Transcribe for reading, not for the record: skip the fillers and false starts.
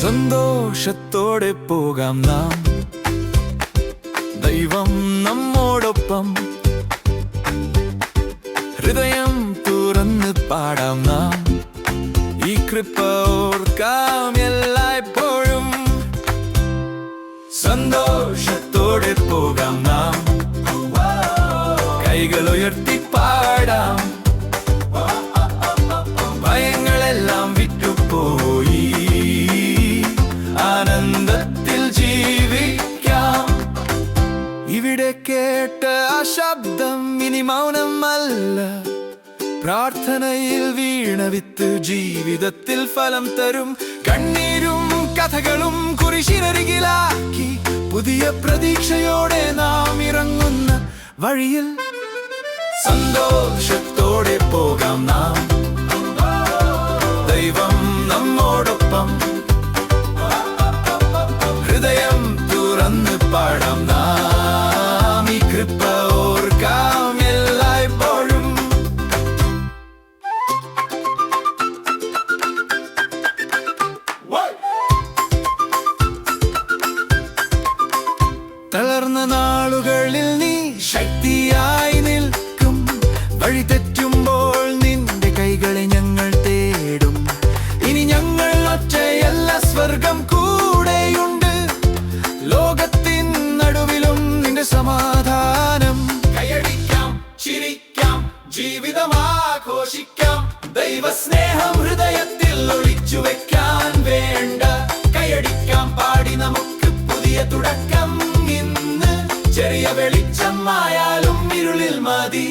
സന്തോഷത്തോടെ പോകാം നാം, ദൈവം നമ്മോടൊപ്പം. ഹൃദയം തുറന്ന് പാടാം നാം, ഈ കൃപ ഓർക്കാം എല്ലായ്പ്പോഴും. സന്തോഷത്തോടെ പോകാം നാം, കൈകൾ ഉയർത്തി പാടാം. ഭയങ്ങളെല്ലാം വിട്ടുപോയി ആനന്ദത്തിൽ ജീവിക്കാം. ഇവിടെ കേട്ട ആ ശബ്ദം ഇനി മൗനമല്ല, പ്രാർത്ഥനയിൽ വീണ വിത്ത് ജീവിതത്തിൽ ഫലം തരും. കണ്ണീരും കഥകളും കുരിശിനരികിലാക്കി പുതിയ പ്രതീക്ഷയോടെ നാം ഇറങ്ങുന്ന വഴിയിൽ സന്തോഷത്തോടെ പോകാം നാം, ദൈവം നമ്മോടൊപ്പം. ഹൃദയം തുറന്ന് പാടാം നാം, ഈ കൃപ ഓർക്കാം എല്ലായ്പ്പോഴും. തളർന്ന നാളുകളിൽ നീ ശക്തിയായി നിൽക്കും. വഴി തെറ്റുമ്പോൾ നിന്റെ കൈകളെ ഞങ്ങൾ തേടും. ഇനി ഞങ്ങൾ ഒറ്റയല്ല, സ്വർഗം കൂടെയുണ്ട്. ലോകത്തിൻ നടുവിലും നിന്റെ സമാധാനം. കൈയടിക്കാം, ചിരിക്കാം, ജീവിതം ആഘോഷിക്കാം. ദൈവസ്നേഹം ഹൃദയത്തിൽ ഒളിച്ചു വെക്കാൻ വേണ്ട. കൈയടിക്കാം, പാടി നമുക്ക് പുതിയ തുടക്കം. ഇന്ന് ചെറിയ വെളിച്ചമായാലും ഇരുളിൽ മതി